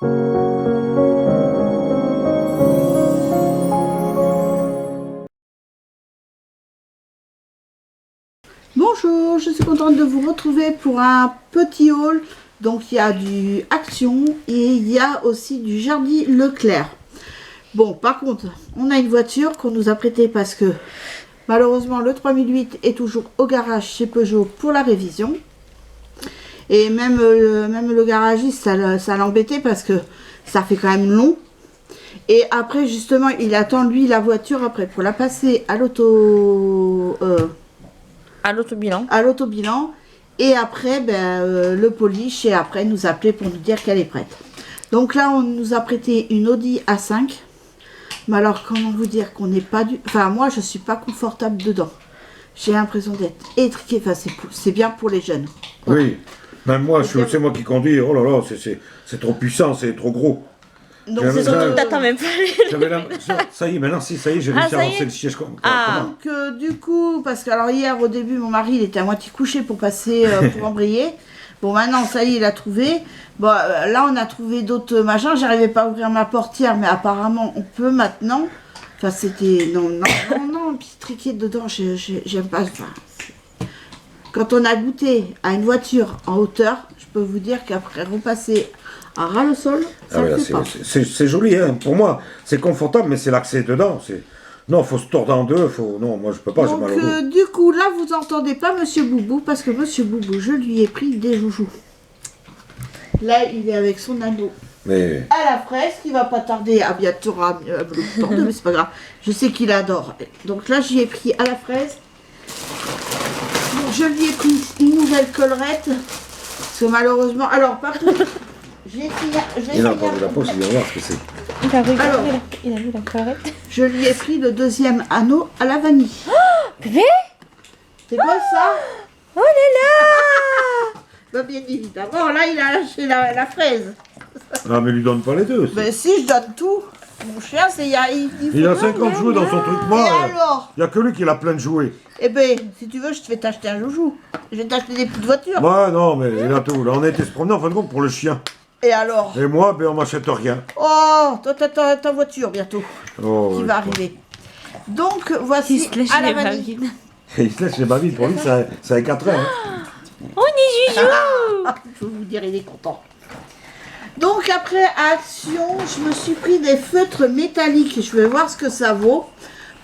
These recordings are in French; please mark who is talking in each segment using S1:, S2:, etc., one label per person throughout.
S1: Bonjour, je suis contente de vous retrouver pour un petit haul. Donc il y a du Action et il y a aussi du Jardy Leclerc. Bon, par contre, on a une voiture qu'on nous a prêtée parce que malheureusement le 3008 est toujours au garage chez Peugeot pour la révision. Et même le garagiste, ça l'embêtait parce que ça fait quand même long. Et après, justement, il attend lui la voiture après pour la passer à
S2: l'autobilan.
S1: À l'autobilan. Et après, le polish. Et après, nous appeler pour nous dire qu'elle est prête. Donc là, on nous a prêté une Audi A5. Mais alors, comment vous dire qu'on n'est pas du... Enfin, moi, je suis pas confortable dedans. J'ai l'impression d'être étriquée. Enfin, c'est bien pour les jeunes. Voilà.
S3: Oui. Même moi, c'est moi qui conduis. Oh là là, c'est trop puissant, c'est trop gros.
S1: Donc,
S2: C'est surtout que t'attends même pas
S3: Ça y est, maintenant, ça y est, j'ai réussi à avancer le siège.
S1: Donc, du coup, parce que alors hier, au début, mon mari, il était à moitié couché pour passer, pour embrayer. Bon, maintenant, ça y est, il a trouvé. Bon, là, on a trouvé d'autres machins. J'arrivais pas à ouvrir ma portière, mais apparemment, on peut maintenant. Enfin, c'était... Non, puis triquer dedans, j'aime pas. Enfin, quand on a goûté à une voiture en hauteur, je peux vous dire qu'après repasser à ras le sol, ça ne fait pas.
S3: C'est joli, hein. Pour moi, c'est confortable, mais c'est l'accès dedans. Non, faut se tordre en deux. Non, moi, je peux pas, j'ai mal au dos.
S1: Du coup, là, vous entendez pas Monsieur Boubou, parce que Monsieur Boubou, je lui ai pris des joujoux. Là, il est avec son anneau.
S3: Mais...
S1: à la fraise, qui va pas tarder à bientôt le temps, mais c'est pas grave. Je sais qu'il adore. Donc là, j'y ai pris à la fraise. Donc, je lui ai pris une nouvelle collerette. Parce que malheureusement... Alors, par contre,
S3: Il a encore vu la pause, il vient voir ce que c'est.
S2: Il a vu la collerette.
S1: Je lui ai pris le deuxième anneau à la vanille.
S2: Oh, bébé,
S1: C'est quoi ça?
S2: oh là là.
S1: Bah, bien évidemment, là, il a lâché la fraise.
S3: Ah, mais lui donne pas les deux.
S1: Mais si, je donne tout. Mon chien, il
S3: a 50 jouets dans son truc. Moi,
S1: alors?
S3: il n'y a que lui qui a plein de jouets.
S1: Eh ben, si tu veux, je te fais t'acheter un joujou. Je vais t'acheter des petites voitures.
S3: Ouais, non, mais il a tout. Là, on a été se promener en fin de compte pour le chien.
S1: Et alors?
S3: Et moi, on m'achète rien.
S1: Oh, toi, t'as ta voiture bientôt.
S3: Oh,
S1: qui va arriver. Donc, voici à la vanille.
S3: Il se laisse les bavilles. Pour lui, ça a 4 ans. Hein.
S2: On est joujou.
S1: Je vais vous dire, il est content. Donc, après Action, je me suis pris des feutres métalliques. Je vais voir ce que ça vaut.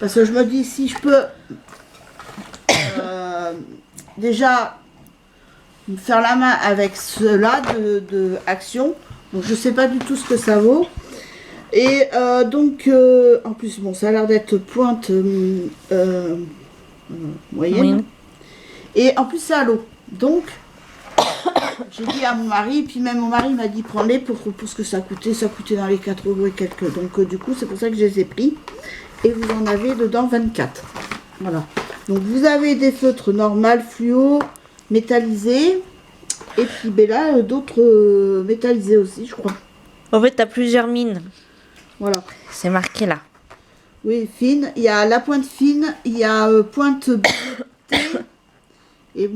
S1: Parce que je me dis, si je peux déjà me faire la main avec ceux-là de Action. Donc, je sais pas du tout ce que ça vaut. Et donc, en plus, bon, ça a l'air d'être pointe moyenne. Et en plus, c'est à l'eau. Donc, j'ai dit à mon mari, puis même mon mari m'a dit prends-les pour ce que ça coûtait. Ça coûtait dans les 4 € et quelques. Donc, du coup, c'est pour ça que je les ai pris. Et vous en avez dedans 24. Voilà. Donc, vous avez des feutres normales, fluo, métallisés. Et puis, ben là, d'autres métallisés aussi, je crois.
S2: En fait, t'as plusieurs mines.
S1: Voilà.
S2: C'est marqué là.
S1: Oui, fine. Il y a la pointe fine, il y a pointe bleutée et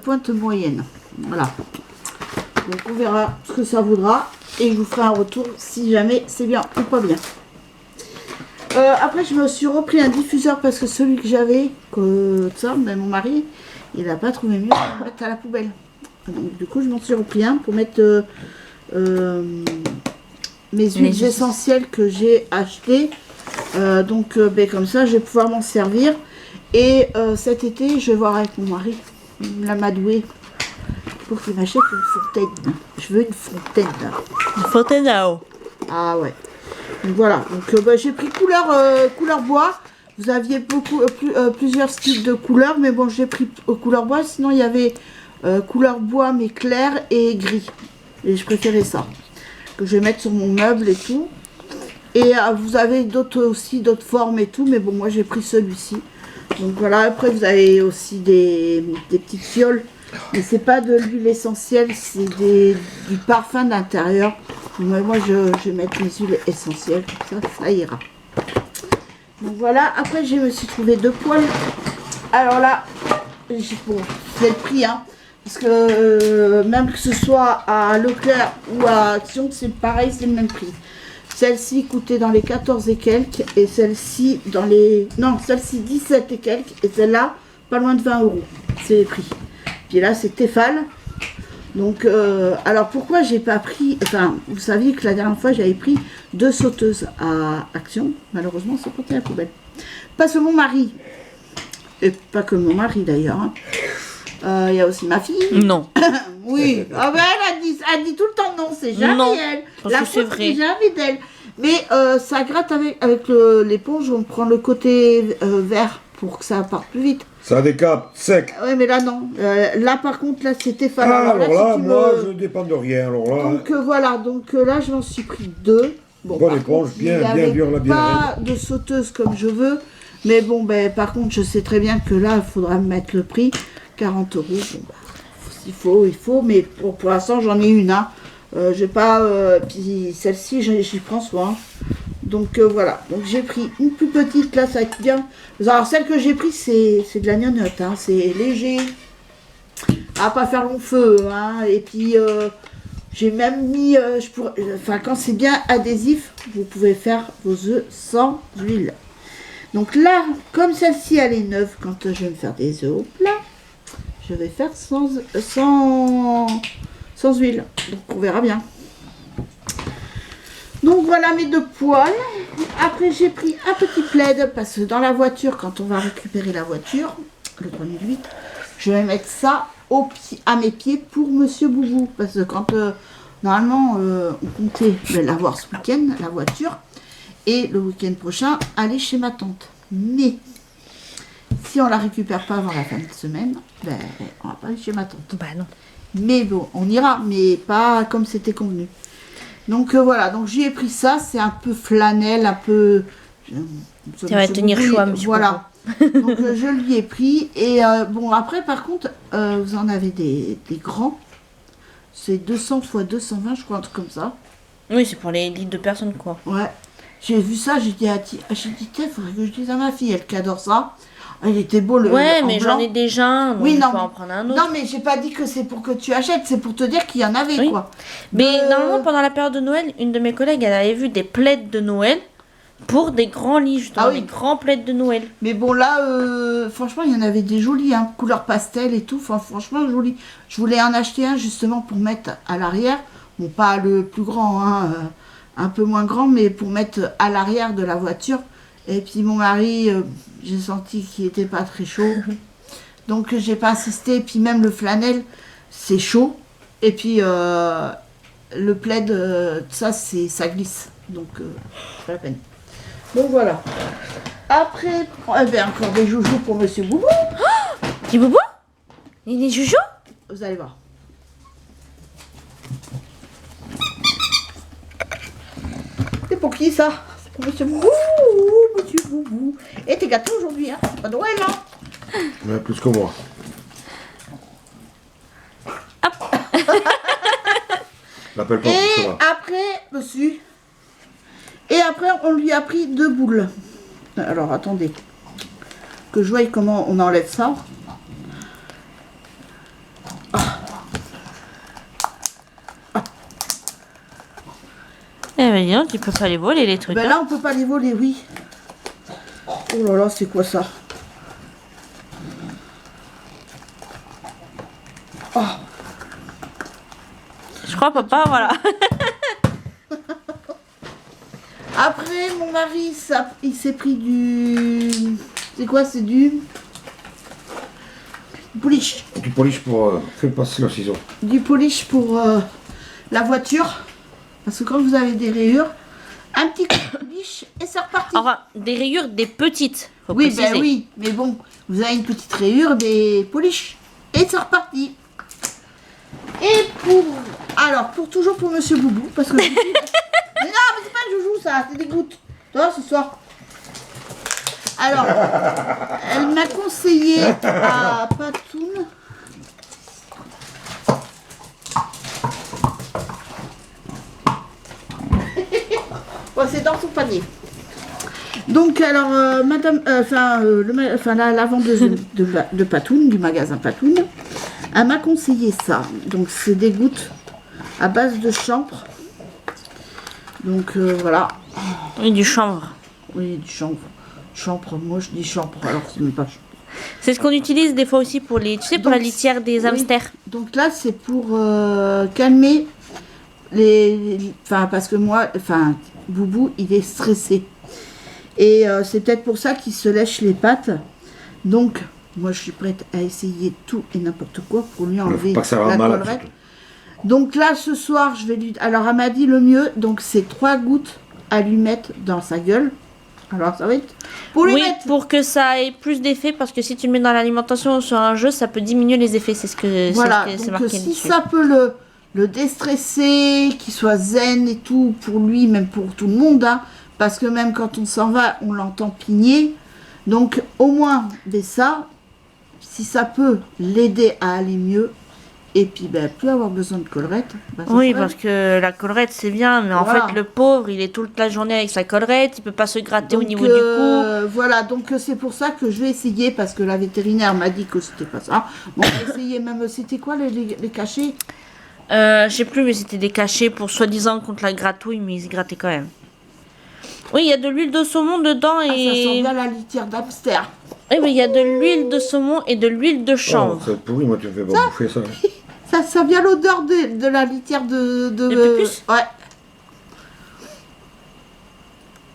S1: pointe moyenne. Voilà. Donc on verra ce que ça vaudra et je vous ferai un retour si jamais c'est bien ou pas bien. Après, je me suis repris un diffuseur parce que celui que j'avais, même mon mari, il n'a pas trouvé mieux pour le mettre à la poubelle. Donc du coup, je m'en suis repris un pour mettre mes huiles essentielles que j'ai achetées. Comme ça, je vais pouvoir m'en servir. Et cet été, je vais voir avec mon mari, il l'a m'adoué, pour qu'il m'achète une fontaine. Je veux une fontaine.
S2: Une fontaine à eau.
S1: Ah ouais. Donc voilà. Donc j'ai pris couleur bois. Vous aviez plusieurs styles de couleurs, mais bon, j'ai pris couleur bois. Sinon, il y avait couleur bois mais clair et gris. Et je préférais ça. Que je vais mettre sur mon meuble et tout. Et vous avez d'autres formes et tout, mais bon, moi j'ai pris celui-ci. Donc voilà, après vous avez aussi des petites fioles, mais c'est pas de l'huile essentielle, c'est du parfum d'intérieur. Moi je vais mettre mes huiles essentielles, comme ça ira. Donc voilà, après je me suis trouvé 2 poêles. Alors là, bon, c'est le prix, hein. Parce que même que ce soit à Leclerc ou à Action, c'est pareil, c'est le même prix. Celle-ci coûtait dans les 14 et quelques, et celle-ci dans les... Non, celle-ci 17 et quelques, et celle-là, pas loin de 20 €. C'est les prix. Puis là, c'est Tefal. Donc, alors pourquoi j'ai pas pris... Enfin, vous saviez que la dernière fois, j'avais pris 2 sauteuses à Action. Malheureusement, c'est porté à la poubelle. Parce que mon mari, et pas que mon mari d'ailleurs, hein, il y a aussi ma fille.
S2: Non.
S1: Oui, ah ben elle dit tout le temps non, c'est jamais
S2: Non,
S1: elle.
S2: parce
S1: La
S2: que c'est
S1: faute,
S2: vrai.
S1: c'est jamais d'elle. Mais ça gratte avec l'éponge, on prend le côté vert pour que ça parte plus vite.
S3: Ça décape sec.
S1: Oui, mais là non. Là par contre, là c'était
S3: Ah,
S1: fallait.
S3: alors là,
S1: si tu
S3: moi,
S1: veux-
S3: je dépends de rien. Alors là,
S1: Donc voilà, donc là je m'en suis pris 2. Bon,
S3: Bonne
S1: par
S3: éponge,
S1: contre,
S3: bien-
S1: il y
S3: bien
S1: avait
S3: dure, là, bien
S1: pas de sauteuse comme je veux. Mais bon, ben par contre, je sais très bien que là, il faudra me mettre le prix. 40 €. Bon, bah, s'il faut, il faut. Mais pour l'instant, j'en ai une. Hein. J'ai pas. Puis celle-ci, j'y prends soin. Donc voilà. Donc j'ai pris une plus petite. Là, ça va être bien. Alors celle que j'ai prise, c'est de la gnognotte. Hein. C'est léger. À pas faire long feu. Hein. Et puis. J'ai même mis, enfin quand c'est bien adhésif, vous pouvez faire vos œufs sans huile. Donc là, comme celle-ci elle est neuve, quand je vais me faire des œufs au plat, je vais faire sans huile. Donc on verra bien. Donc voilà mes 2 poêles. Après j'ai pris un petit plaid parce que dans la voiture, quand on va récupérer la voiture, le 3008, je vais mettre ça à mes pieds pour Monsieur Boubou. Parce que quand normalement on comptait l'avoir ce week-end, la voiture, et le week-end prochain, aller chez ma tante. Mais si on la récupère pas avant la fin de semaine, ben on va pas aller chez ma tante.
S2: Bah non.
S1: Mais bon, on ira, mais pas comme c'était convenu. Donc voilà, donc j'y ai pris ça, c'est un peu flanelle, un peu...
S2: Ça va tenir chaud à monsieur
S1: Voilà. Donc je lui ai pris. Et bon, après par contre, vous en avez des grands. C'est 200 x 220, je crois, un truc comme ça.
S2: Oui, c'est pour les litres de personnes, quoi.
S1: Ouais. J'ai vu ça, j'ai dit, tiens, faudrait que je dise à ma fille, elle qui adore ça. Ah, il était beau
S2: Ouais,
S1: en
S2: mais
S1: blanc.
S2: j'en ai déjà un, donc
S1: Oui,
S2: je
S1: non,
S2: peux
S1: mais-
S2: en prendre un autre.
S1: Non, mais j'ai pas dit que c'est pour que tu achètes, c'est pour te dire qu'il y en avait,
S2: Oui.
S1: quoi.
S2: Mais normalement, pendant la période de Noël, une de mes collègues, elle avait vu des plaids de Noël pour des grands lits, justement,
S1: Ah oui.
S2: des grands plaids de Noël.
S1: Mais bon, là, franchement, il y en avait des jolis, hein, couleur pastel et tout. Enfin, franchement, joli. Je voulais en acheter un, justement, pour mettre à l'arrière. Bon, pas le plus grand, hein, un peu moins grand, mais pour mettre à l'arrière de la voiture. Et puis, mon mari, j'ai senti qu'il était pas très chaud. Donc, j'ai pas insisté. Et puis, même le flanelle, c'est chaud. Et puis, le plaid, ça glisse. Donc, c'est pas la peine. Donc voilà. Après, eh bien, encore des joujoux pour Monsieur Boubou.
S2: Petit boubou? Il est joujou?
S1: Vous allez voir. C'est pour qui ça? C'est pour Monsieur Boubou. Monsieur Boubou. Et t'es gâté aujourd'hui, hein? C'est pas Noël, hein?
S3: mais plus que moi. L'appelle pas
S1: Et
S3: pour ça.
S1: après, monsieur. Et après, on lui a pris 2 boules. Alors, attendez. Que je voie comment on enlève ça.
S2: Eh ben, dis donc, tu peux pas les voler, les trucs.
S1: Ben
S2: hein.
S1: là, on peut pas les voler, oui. Oh là là, c'est quoi ça?
S2: Je crois, papa, voilà.
S1: Après, mon mari, il s'est pris du... C'est quoi? C'est du polish.
S3: Du polish pour faire passer le ciseau.
S1: Du polish pour la voiture. Parce que quand vous avez des rayures, un petit coup de polish et c'est reparti.
S2: Enfin, des rayures, des petites. Faut
S1: Oui,
S2: préciser.
S1: ben oui. Mais bon, vous avez une petite rayure, des polish. Et c'est reparti. Et pour... Alors, toujours pour Monsieur Boubou, parce que... mais non, mais c'est pas le joujou, ça, c'est des gouttes. Toi, ce soir. Alors, elle m'a conseillé à Patoun... Bon, c'est dans son panier. Donc, alors, madame... la vendeuse de Patoun, du magasin Patoun, Elle m'a conseillé ça. Donc c'est des gouttes à base de chanvre. Donc voilà.
S2: Oui, du chanvre.
S1: Oui, du chanvre. Chanvre, moi je dis chanvre, alors c'est même pas chanvre.
S2: C'est ce qu'on utilise des fois aussi pour les, tu sais, pour
S1: Donc,
S2: la litière des hamsters.
S1: Donc là c'est pour calmer enfin parce que moi, enfin Boubou il est stressé. Et c'est peut-être pour ça qu'il se lèche les pattes. Donc moi je suis prête à essayer tout et n'importe quoi pour lui enlever
S3: Pas que ça va
S1: la
S3: mal.
S1: collerette. Donc là ce soir je vais lui... Alors elle m'a dit le mieux, donc c'est 3 gouttes à lui mettre dans sa gueule. Alors ça va être... Pour lui
S2: Oui,
S1: mettre...
S2: pour que ça ait plus d'effet, parce que si tu le mets dans l'alimentation ou sur un jeu, ça peut diminuer les effets. C'est ce que
S1: Voilà,
S2: c'est
S1: donc
S2: marqué
S1: si
S2: dessus.
S1: ça peut le déstresser, qu'il soit zen et tout, pour lui, même pour tout le monde, hein, parce que même quand on s'en va, on l'entend pigner. Donc au moins, ça, si ça peut l'aider à aller mieux, et puis plus avoir besoin de collerette. Ça
S2: Oui,
S1: serait-
S2: parce que la collerette c'est bien, mais en
S1: Voilà.
S2: fait le pauvre il est toute la journée avec sa collerette, il peut pas se gratter au
S1: Donc,
S2: niveau du cou.
S1: voilà, donc c'est pour ça que je vais essayer, parce que la vétérinaire m'a dit que c'était pas ça. Bon, on va essayer même, c'était quoi les cachets?
S2: Je sais plus, mais c'était des cachets pour soi-disant contre la gratouille, mais ils se grattaient quand même. Oui, il y a de l'huile de saumon dedans
S1: Ah, ça sent
S2: et.
S1: bien la litière d'hamster.
S2: Oui, mais il y a de l'huile de saumon et de l'huile de
S3: Oh,
S2: chanvre.
S3: c'est pourri, moi tu me fais pas bouffer ça.
S1: Ça sent bien l'odeur de la litière de
S2: pupus?
S1: Ouais.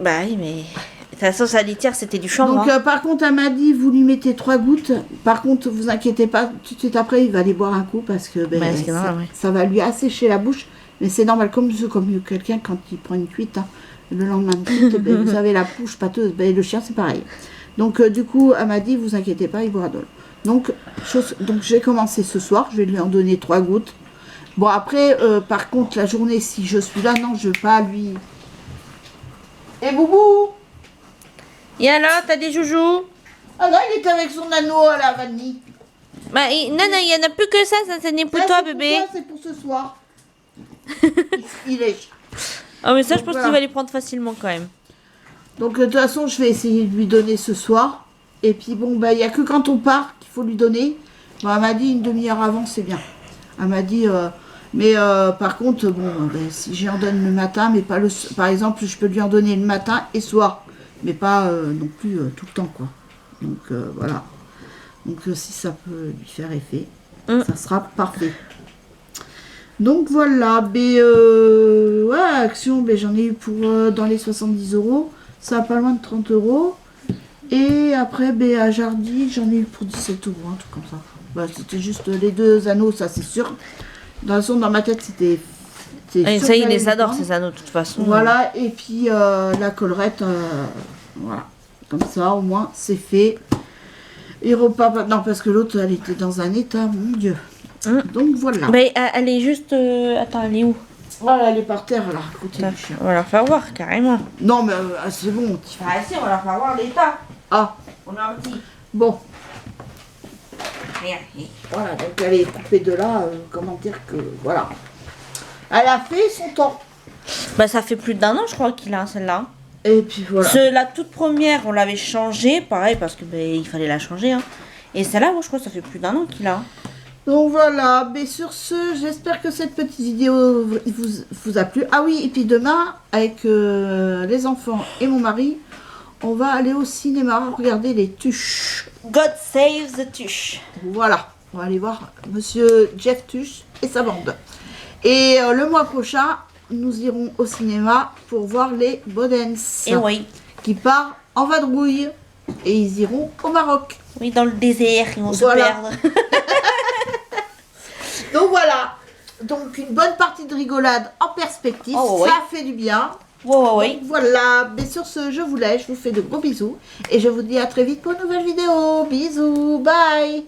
S2: Bah oui, mais. De toute façon, sa litière c'était du chanvre.
S1: Donc
S2: hein.
S1: par contre, elle m'a dit, vous lui mettez 3 gouttes. Par contre, vous inquiétez pas, tout de suite après, il va aller boire un coup parce que
S2: c'est normal, ouais.
S1: ça va lui assécher la bouche. Mais c'est normal, comme quelqu'un quand il prend une cuite, hein, le lendemain de cuite, vous avez la bouche pâteuse. Le chien, c'est pareil. Donc du coup, elle m'a dit, vous inquiétez pas, il boira de l'eau. Donc j'ai commencé ce soir, je vais lui en donner 3 gouttes. Bon après, par contre, la journée, si je suis là, non, je vais pas lui... Et Boubou?
S2: Et alors, t'as des joujoux?
S1: Ah non, il était avec son anneau à la vanille.
S2: Bah, non, il y en a plus que ça n'est pour
S1: Ça,
S2: toi,
S1: c'est
S2: bébé.
S1: toi, c'est pour ce soir. il est...
S2: Ah, mais ça, je
S1: Donc,
S2: pense
S1: voilà.
S2: qu'il va les prendre facilement quand même.
S1: Donc de toute façon, je vais essayer de lui donner ce soir. Et puis bon, il n'y a que quand on part qu'il faut lui donner. Bon, elle m'a dit une demi-heure avant, c'est bien. Elle m'a dit... mais par contre, bon, si j'en donne le matin, mais pas le... Par exemple, je peux lui en donner le matin et soir. Mais pas non plus tout le temps, quoi. Donc voilà. Donc si ça peut lui faire effet, ça sera parfait. Donc voilà, ouais, Action, j'en ai eu pour dans les 70 €. Ça va pas loin de 30 €. Et après, à Jardy, j'en ai eu pour 17 €, un truc comme ça. C'était juste les 2 anneaux, ça c'est sûr. Dans ma tête, c'était...
S2: Et
S1: sûr
S2: ça, il
S1: que j'allais
S2: les adore,
S1: prendre.
S2: ces anneaux, de toute façon.
S1: Voilà, et puis la collerette, voilà. Comme ça, au moins, c'est fait. Il repart... Non, parce que l'autre, elle était dans un état, mon Dieu. Donc voilà.
S2: Mais elle est juste... Attends, elle est où?
S1: Voilà, elle est par terre, là, à côté du chien.
S2: On va leur faire voir, carrément.
S1: Non, mais c'est bon.
S2: Ah si, on va leur faire voir l'état.
S1: Ah,
S2: On a un petit...
S1: bon.
S2: Regarde.
S1: Voilà, donc elle est coupée de là, comment dire que... Voilà. Elle a fait son temps.
S2: Bah, ça fait plus d'1 an, je crois, qu'il a, celle-là.
S1: Et puis voilà.
S2: La toute première, on l'avait changée, pareil, parce que il fallait la changer. Hein. Et celle-là, moi, je crois que ça fait plus d'1 an qu'il a.
S1: Donc voilà, mais sur ce, j'espère que cette petite vidéo vous a plu. Ah oui, et puis demain, avec les enfants et mon mari, on va aller au cinéma regarder les Tuches.
S2: God save the tuche.
S1: Voilà, on va aller voir Monsieur Jeff Tuche et sa bande. Et le mois prochain, nous irons au cinéma pour voir les Bodens.
S2: Et oui.
S1: Qui part en vadrouille. Et ils iront au Maroc.
S2: Oui, dans le désert, ils vont
S1: Voilà.
S2: se perdre.
S1: Donc voilà, donc une bonne partie de rigolade en perspective,
S2: Oh, oui.
S1: ça fait du bien.
S2: Oui.
S1: Donc voilà, mais sur ce, je vous laisse, je vous fais de gros bisous et je vous dis à très vite pour une nouvelle vidéo. Bisous, bye.